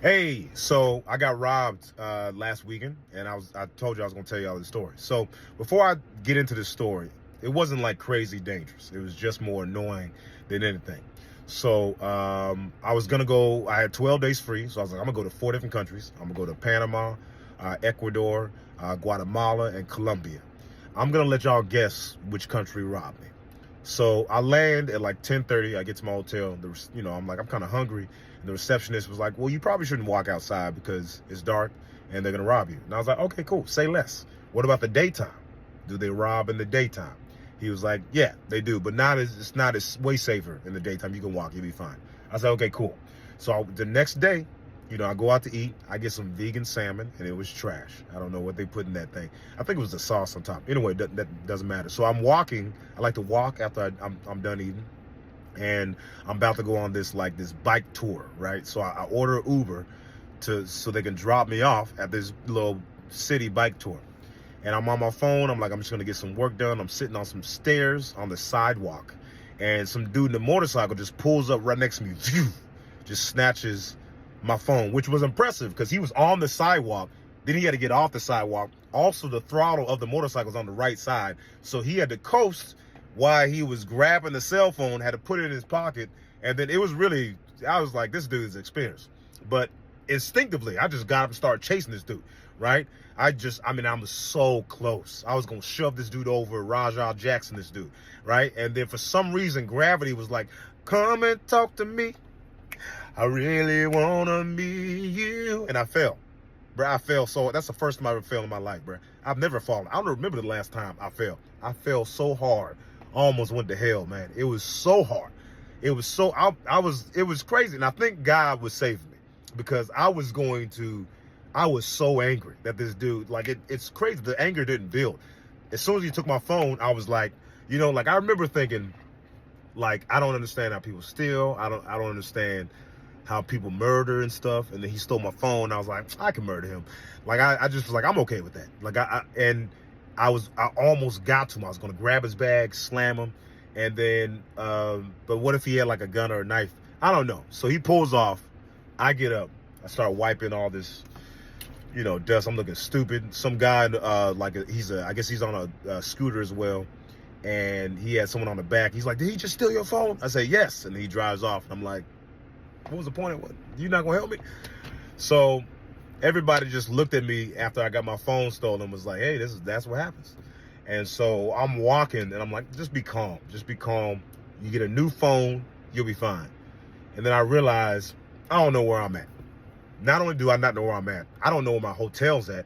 Hey, so I got robbed last weekend, and I told you I was gonna tell you all the story. So before I get into this story, it wasn't like crazy dangerous. It was just more annoying than anything. So I was gonna go. I had 12 days free, so I was like, I'm gonna go to 4 different countries. I'm gonna go to Panama, Ecuador, Guatemala, and Colombia. I'm gonna let y'all guess which country robbed me. So I land at like 10:30. I get to my hotel. I'm like, I'm kind of hungry. And the receptionist was like, well, you probably shouldn't walk outside because it's dark and they're going to rob you. And I was like, okay, cool. Say less. What about the daytime? Do they rob in the daytime? He was like, yeah, they do, but it's not as way safer in the daytime. You can walk, you'll be fine. I said, okay, cool. So the next day, I go out to eat. I get some vegan salmon, and it was trash. I don't know what they put in that thing. I think it was the sauce on top. Anyway, that doesn't matter. So I'm walking. I like to walk after I'm done eating, and I'm about to go on this bike tour, right? So I order Uber so they can drop me off at this little city bike tour. And I'm on my phone. I'm like, I'm just gonna get some work done. I'm sitting on some stairs on the sidewalk, and some dude in a motorcycle just pulls up right next to me, phew, just snatches my phone, which was impressive because he was on the sidewalk. Then he had to get off the sidewalk. Also, the throttle of the motorcycle is on the right side, so he had to coast while he was grabbing the cell phone, had to put it in his pocket. And then I was like, this dude is experienced. But instinctively, I just got up and started chasing this dude, right? I'm so close. I was going to shove this dude over, Rajah Jackson, this dude, right? And then for some reason, gravity was like, come and talk to me. I really wanna meet you. And I fell. Bro, I fell so that's the first time I ever fell in my life, bro. I've never fallen. I don't remember the last time I fell. I fell so hard. I almost went to hell, man. It was so hard. It was so it was crazy. And I think God was saving me because I was so angry that this dude, it's crazy. The anger didn't build. As soon as he took my phone, I was like, I remember thinking, I don't understand how people steal. I don't understand how people murder and stuff. And then he stole my phone. I was like, I can murder him. I just was like, I'm okay with that. I almost got to him. I was going to grab his bag, slam him. And then, but what if he had like a gun or a knife? I don't know. So he pulls off. I get up. I start wiping all this, dust. I'm looking stupid. Some guy, I guess he's on a scooter as well. And he had someone on the back. He's like, did he just steal your phone? I say, yes. And he drives off. And I'm like, what was the point of what? You not gonna help me? So everybody just looked at me after I got my phone stolen and was like, hey, that's what happens. And so I'm walking and I'm like, just be calm. Just be calm. You get a new phone, you'll be fine. And then I realized I don't know where I'm at. Not only do I not know where I'm at, I don't know where my hotel's at.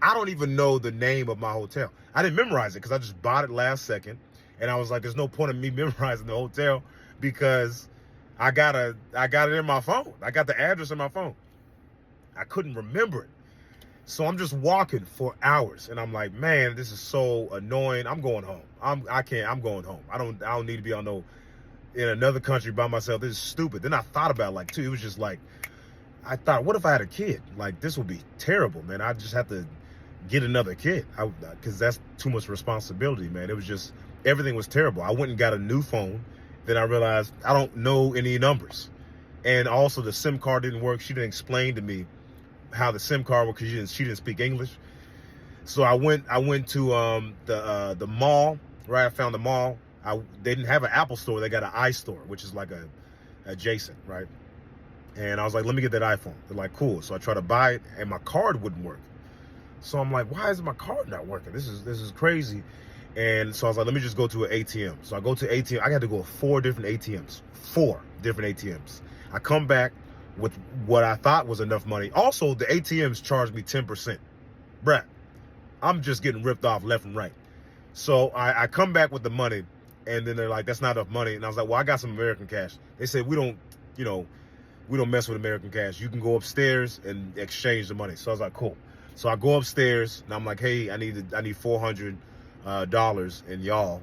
I don't even know the name of my hotel. I didn't memorize it because I just bought it last second. And I was like, there's no point in me memorizing the hotel because I got it in my phone. I got the address in my phone. I couldn't remember it. So I'm just walking for hours. And I'm like, man, this is so annoying. I'm going home. I'm going home. I don't need to be in another country by myself. This is stupid. Then I thought about it was just like, I thought, what if I had a kid? This would be terrible, man. I just have to get another kid because that's too much responsibility, man. It was just, everything was terrible. I went and got a new phone. Then I realized I don't know any numbers. And also the SIM card didn't work. She didn't explain to me how the SIM card worked because she didn't speak English. So I went to the mall, right? I found the mall. They didn't have an Apple store. They got an iStore, which is like a adjacent, right? And I was like, let me get that iPhone. They're like, cool. So I tried to buy it and my card wouldn't work. So I'm like, why is my card not working? This is crazy. And so I was like, let me just go to an ATM. So I go to ATM. I got to go to 4 different ATMs. 4 different ATMs. I come back with what I thought was enough money. Also, the ATMs charged me 10%. Bruh, I'm just getting ripped off left and right. So I come back with the money, and then they're like, that's not enough money. And I was like, well, I got some American cash. They said, we don't mess with American cash. You can go upstairs and exchange the money. So I was like, cool. So I go upstairs, and I'm like, hey, I need $400 in y'all,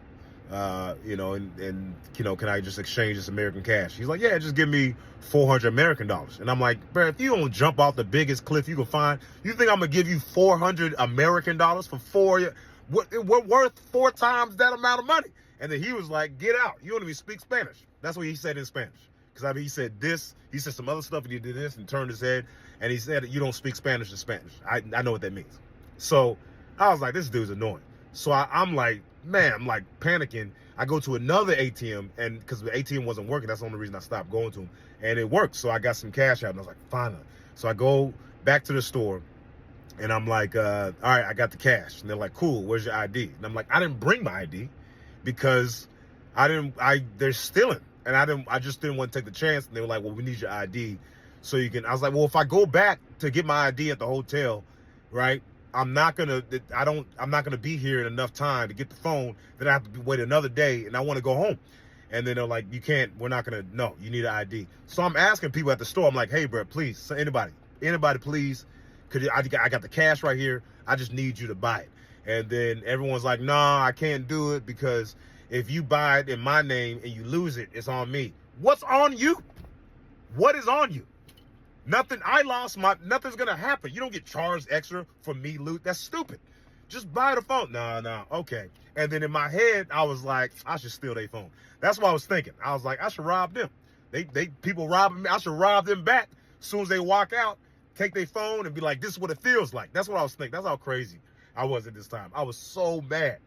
can I just exchange this American cash? He's like, yeah, just give me $400 American. And I'm like, bro, if you don't jump off the biggest cliff you can find, you think I'm gonna give you $400 American for what worth 4 times that amount of money? And then he was like, get out. You don't even speak Spanish. That's what he said in Spanish. Because I mean, he said this, he said some other stuff, and he did this and turned his head, and he said, you don't speak Spanish to Spanish. I know what that means. So I was like, this dude's annoying. So I'm like, man, I'm like panicking. I go to another ATM, and because the ATM wasn't working, that's the only reason I stopped going to him. And it worked. So I got some cash out, and I was like, finally. So I go back to the store, and I'm like, all right, I got the cash. And they're like, cool, where's your ID? And I'm like, I didn't bring my ID because they're stealing. And I just didn't want to take the chance. And they were like, well, we need your ID so you can. I was like, well, if I go back to get my ID at the hotel, right, I'm not gonna be here in enough time to get the phone. Then I have to wait another day, and I want to go home. And then they're like, you can't. We're not gonna. No, you need an ID. So I'm asking people at the store. I'm like, hey, bro, please, so anybody, please, I got the cash right here. I just need you to buy it. And then everyone's like, nah, I can't do it because if you buy it in my name and you lose it, it's on me. What's on you? What is on you? Nothing. Nothing's gonna happen. You don't get charged extra for me loot. That's stupid. Just buy the phone. No, okay. And then in my head, I was like, I should steal their phone. That's what I was thinking. I was like, I should rob them. People robbing me. I should rob them back as soon as they walk out, take their phone and be like, this is what it feels like. That's what I was thinking. That's how crazy I was at this time. I was so mad.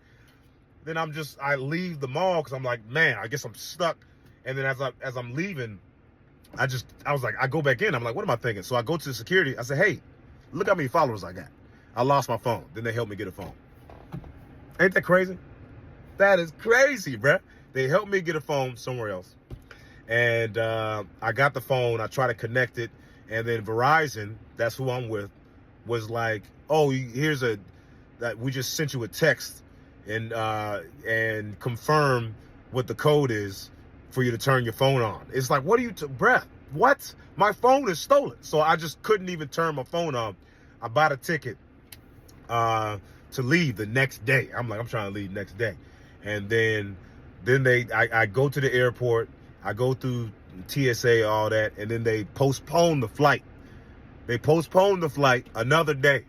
Then I leave the mall because I'm like, man, I guess I'm stuck. And then as I'm leaving, I was like, I go back in. I'm like, what am I thinking? So I go to the security. I say, hey, look how many followers I got. I lost my phone. Then they helped me get a phone. Ain't that crazy? That is crazy, bruh. They helped me get a phone somewhere else. And I got the phone. I tried to connect it. And then Verizon, that's who I'm with, was like, oh, that we just sent you a text and confirm what the code is for you to turn your phone on. It's like, what are you, bruh? What? My phone is stolen. So I just couldn't even turn my phone on. I bought a ticket to leave the next day. I'm like, I'm trying to leave next day. And then I go to the airport. I go through TSA, all that. And then they postpone the flight. They postponed the flight another day.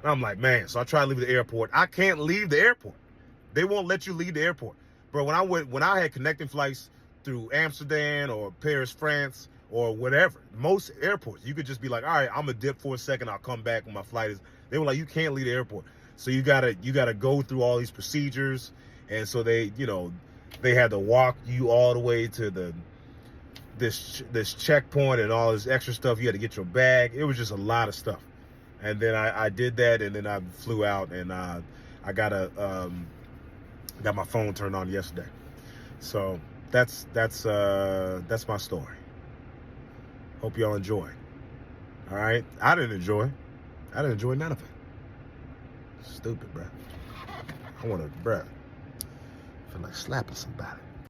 And I'm like, man, so I try to leave the airport. I can't leave the airport. They won't let you leave the airport. Bro, when I had connecting flights through Amsterdam or Paris, France, or whatever, most airports, you could just be like, all right, I'm gonna dip for a second, I'll come back when my flight is. They were like, you can't leave the airport. So you gotta go through all these procedures. And so they had to walk you all the way to this checkpoint and all this extra stuff. You had to get your bag. It was just a lot of stuff. And then I did that, and then I flew out, and I got my phone turned on yesterday. So that's my story. Hope y'all enjoy. All right, I didn't enjoy none of it. Stupid, bruh. I feel like slapping somebody.